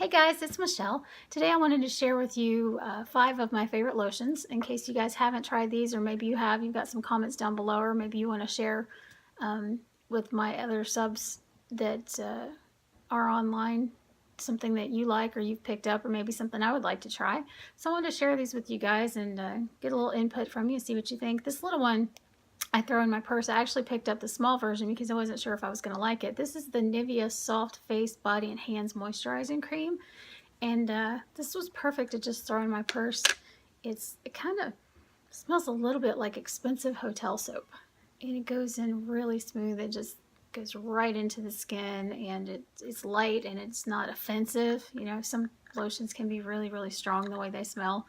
Hey guys, it's Michelle. Today I wanted to share with you 5 of my favorite lotions in case you guys haven't tried these, or maybe you have. You've got some comments down below, or maybe you want to share with my other subs that are online something that you like or you've picked up, or maybe something I would like to try. So I wanted to share these with you guys and get a little input from you and see what you think. This little one I throw in my purse. I actually picked up the small version because I wasn't sure if I was going to like it. This is the NIVIA Soft Face Body and Hands Moisturizing Cream. And this was perfect to just throw in my purse. It kind of smells a little bit like expensive hotel soap. And it goes in really smooth. It just goes right into the skin, and it's light and it's not offensive. You know, some lotions can be really, really strong the way they smell.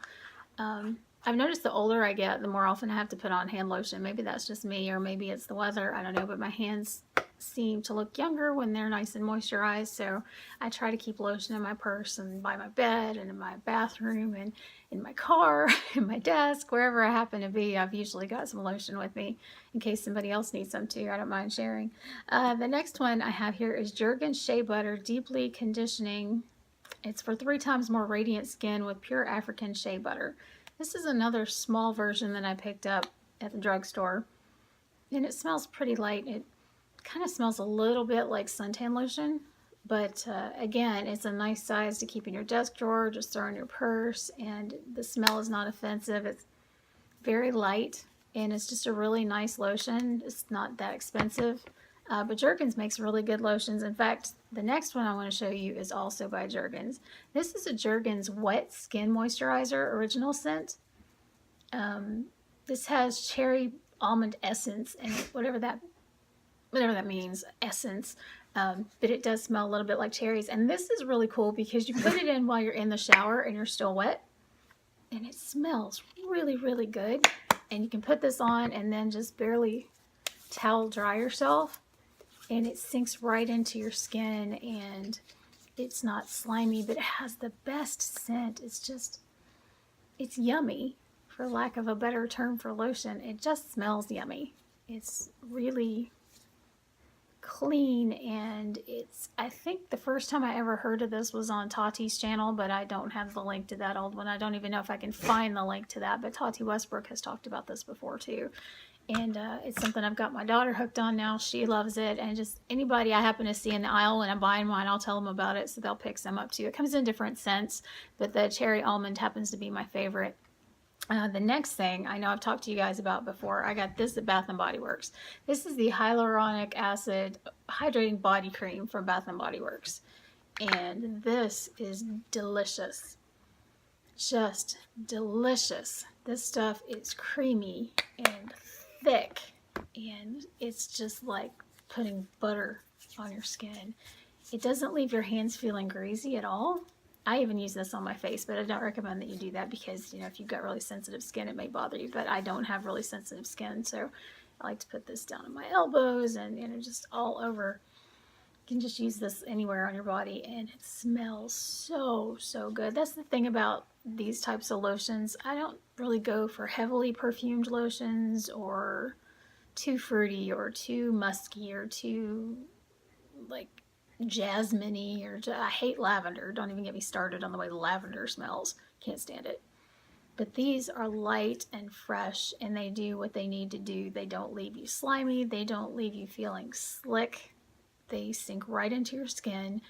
I've noticed the older I get, the more often I have to put on hand lotion. Maybe that's just me, or maybe it's the weather. I don't know, but my hands seem to look younger when they're nice and moisturized. So I try to keep lotion in my purse and by my bed and in my bathroom and in my car, in my desk, wherever I happen to be. I've usually got some lotion with me in case somebody else needs some too. I don't mind sharing. The next one I have here is Jergens Shea Butter Deeply Conditioning. It's for 3 times more radiant skin with pure African shea butter. This is another small version that I picked up at the drugstore, and it smells pretty light. It kind of smells a little bit like suntan lotion, but again, it's a nice size to keep in your desk drawer, just throw in your purse, and the smell is not offensive. It's very light, and it's just a really nice lotion. It's not that expensive, but Jergens makes really good lotions. In fact, the next one I want to show you is also by Jergens. This is a Jergens Wet Skin Moisturizer Original Scent. This has cherry almond essence in it, whatever that means, essence. But it does smell a little bit like cherries. And this is really cool because you put it in while you're in the shower and you're still wet, and it smells really, really good. And you can put this on and then just barely towel dry yourself, and it sinks right into your skin, and it's not slimy, but it has the best scent. It's yummy, for lack of a better term for lotion. It just smells yummy. It's really clean, and I think the first time I ever heard of this was on Tati's channel, but I don't have the link to that old one. I don't even know if I can find the link to that, but Tati Westbrook has talked about this before too. And it's something I've got my daughter hooked on now. She loves it. And just anybody I happen to see in the aisle when I'm buying mine, I'll tell them about it, so they'll pick some up too. It comes in different scents, but the cherry almond happens to be my favorite. The next thing I know I've talked to you guys about before, I got this at Bath & Body Works. This is the Hyaluronic Acid Hydrating Body Cream from Bath & Body Works. And this is delicious. Just delicious. This stuff is creamy and thick, and it's just like putting butter on your skin. It doesn't leave your hands feeling greasy at all. I even use this on my face, but I don't recommend that you do that because, you know, if you've got really sensitive skin, it may bother you, but I don't have really sensitive skin, so I like to put this down on my elbows and, you know, just all over. You can just use this anywhere on your body, and it smells so, so good. That's the thing about these types of lotions. I don't really go for heavily perfumed lotions or too fruity or too musky or too like jasmine-y, or I hate lavender. Don't even get me started on the way lavender smells. Can't stand it. But these are light and fresh, and they do what they need to do. They don't leave you slimy. They don't leave you feeling slick. They sink right into your skin,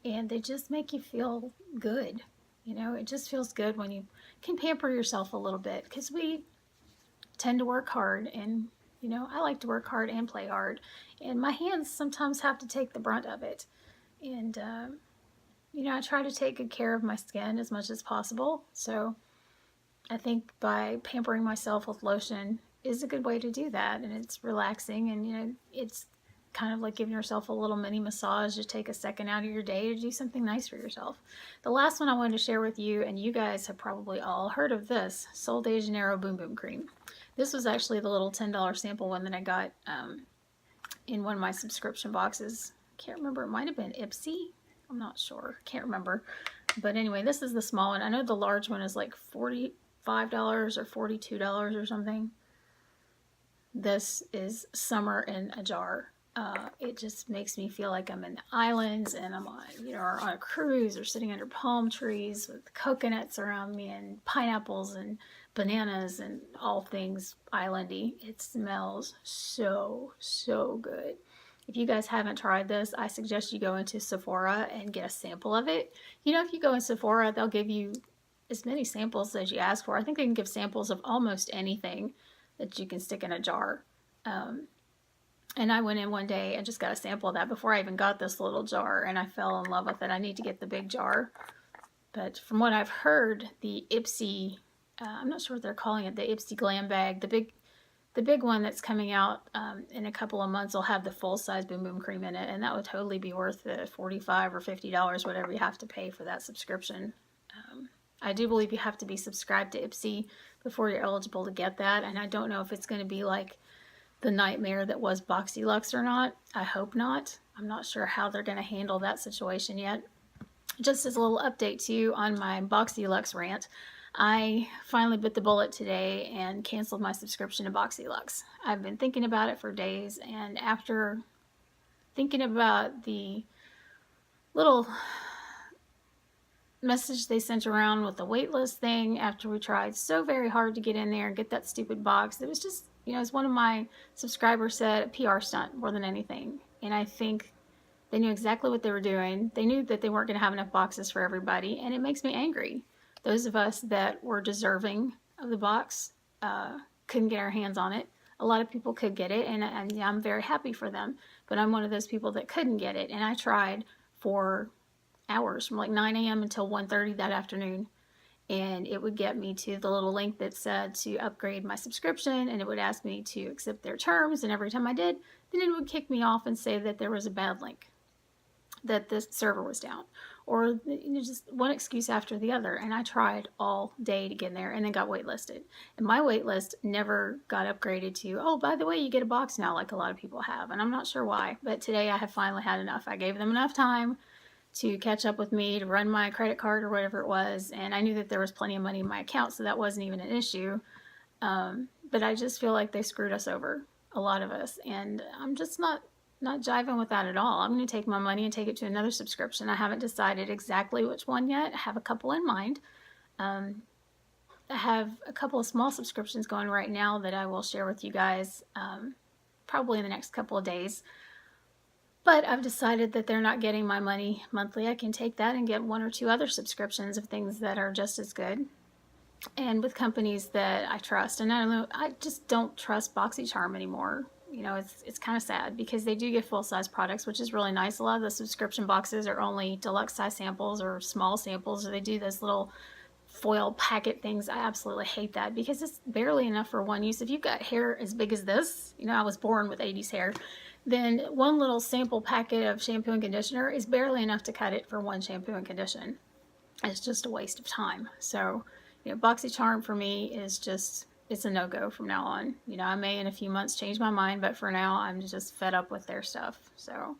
and they just make you feel good. You know, it just feels good when you can pamper yourself a little bit, because we tend to work hard, and, you know, I like to work hard and play hard, and my hands sometimes have to take the brunt of it. And, you know, I try to take good care of my skin as much as possible. So I think by pampering myself with lotion is a good way to do that, and it's relaxing, and, you know, it's kind of like giving yourself a little mini massage to take a second out of your day to do something nice for yourself. The last one I wanted to share with you, and you guys have probably all heard of this, Sol de Janeiro Boom Boom Cream. This was actually the little $10 sample one that I got in one of my subscription boxes. Can't remember, it might have been Ipsy. I'm not sure, can't remember. But anyway, this is the small one. I know the large one is like $45 or $42 or something. This is summer in a jar. It just makes me feel like I'm in the islands and I'm on, or on a cruise or sitting under palm trees with coconuts around me and pineapples and bananas and all things islandy. It smells so, so good. If you guys haven't tried this, I suggest you go into Sephora and get a sample of it. If you go in Sephora, they'll give you as many samples as you ask for. I think they can give samples of almost anything that you can stick in a jar. And I went in one day and just got a sample of that before I even got this little jar, and I fell in love with it. I need to get the big jar. But from what I've heard, the Ipsy, I'm not sure what they're calling it, the Ipsy Glam Bag, the big one that's coming out in a couple of months will have the full-size Boom Boom Cream in it, and that would totally be worth the $45 or $50, whatever you have to pay for that subscription. I do believe you have to be subscribed to Ipsy before you're eligible to get that, and I don't know if it's going to be like the nightmare that was BoxyLuxe or not. I hope not. I'm not sure how they're going to handle that situation yet. Just as a little update to you on my BoxyLuxe rant, I finally bit the bullet today and canceled my subscription to BoxyLuxe. I've been thinking about it for days, and after thinking about the little message they sent around with the waitlist thing, after we tried so very hard to get in there and get that stupid box, it was just, as one of my subscribers said, a PR stunt more than anything. And I think they knew exactly what they were doing. They knew that they weren't going to have enough boxes for everybody, and it makes me angry. Those of us that were deserving of the box couldn't get our hands on it. A lot of people could get it, and I'm very happy for them. But I'm one of those people that couldn't get it, and I tried for hours, from like 9 a.m. until 1:30 that afternoon. And it would get me to the little link that said to upgrade my subscription, and it would ask me to accept their terms, and every time I did, then it would kick me off and say that there was a bad link, that the server was down, or just one excuse after the other. And I tried all day to get in there and then got waitlisted. And my waitlist never got upgraded to, oh, by the way, you get a box now, like a lot of people have. And I'm not sure why, but today I have finally had enough. I gave them enough time to catch up with me, to run my credit card or whatever it was, and I knew that there was plenty of money in my account, so that wasn't even an issue. But I just feel like they screwed us over, a lot of us, and I'm just not jiving with that at all. I'm going to take my money and take it to another subscription. I haven't decided exactly which one yet. I have a couple in mind. I have a couple of small subscriptions going right now that I will share with you guys probably in the next couple of days. But I've decided that they're not getting my money monthly. I can take that and get one or two other subscriptions of things that are just as good, and with companies that I trust. And I don't know, I just don't trust BoxyCharm anymore. It's kind of sad because they do get full-size products, which is really nice. A lot of the subscription boxes are only deluxe size samples or small samples, or they do those little foil packet things. I absolutely hate that because it's barely enough for one use. If you've got hair as big as this, I was born with 80s hair, then one little sample packet of shampoo and conditioner is barely enough to cut it for one shampoo and condition. It's just a waste of time. So, BoxyCharm for me is just, it's a no-go from now on. I may in a few months change my mind, but for now I'm just fed up with their stuff. So,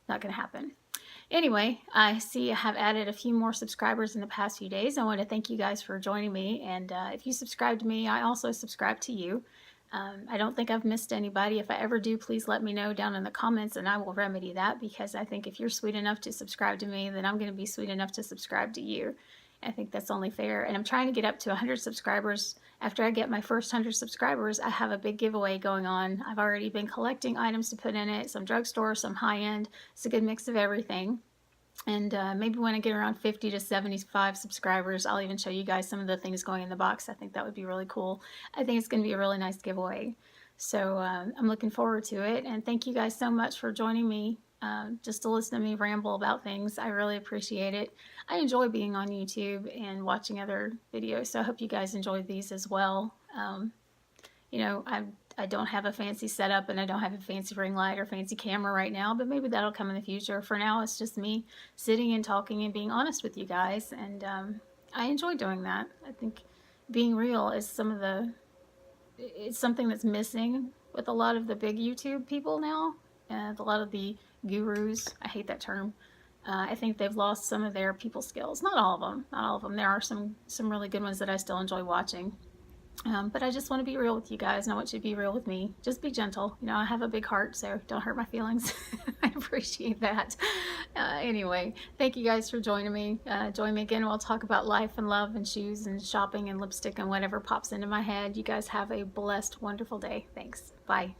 not going to happen. Anyway, I see I have added a few more subscribers in the past few days. I want to thank you guys for joining me. And if you subscribe to me, I also subscribe to you. I don't think I've missed anybody. If I ever do, please let me know down in the comments and I will remedy that, because I think if you're sweet enough to subscribe to me, then I'm going to be sweet enough to subscribe to you. I think that's only fair. And I'm trying to get up to 100 subscribers. After I get my first 100 subscribers, I have a big giveaway going on. I've already been collecting items to put in it, some drugstore, some high-end. It's a good mix of everything. And maybe when I get around 50 to 75 subscribers, I'll even show you guys some of the things going in the box. I think that would be really cool. I think it's going to be a really nice giveaway. So I'm looking forward to it. And thank you guys so much for joining me just to listen to me ramble about things. I really appreciate it. I enjoy being on YouTube and watching other videos. So I hope you guys enjoy these as well. I don't have a fancy setup and I don't have a fancy ring light or fancy camera right now, but maybe that'll come in the future. For now, it's just me sitting and talking and being honest with you guys, and I enjoy doing that. I think being real is it's something that's missing with a lot of the big YouTube people now, and a lot of the gurus. I hate that term. I think they've lost some of their people skills. Not all of them. Not all of them. There are some really good ones that I still enjoy watching. But I just want to be real with you guys, and I want you to be real with me. Just be gentle. You know, I have a big heart, so don't hurt my feelings. I appreciate that. Anyway, thank you guys for joining me. Join me again. We'll talk about life and love and shoes and shopping and lipstick and whatever pops into my head. You guys have a blessed, wonderful day. Thanks. Bye.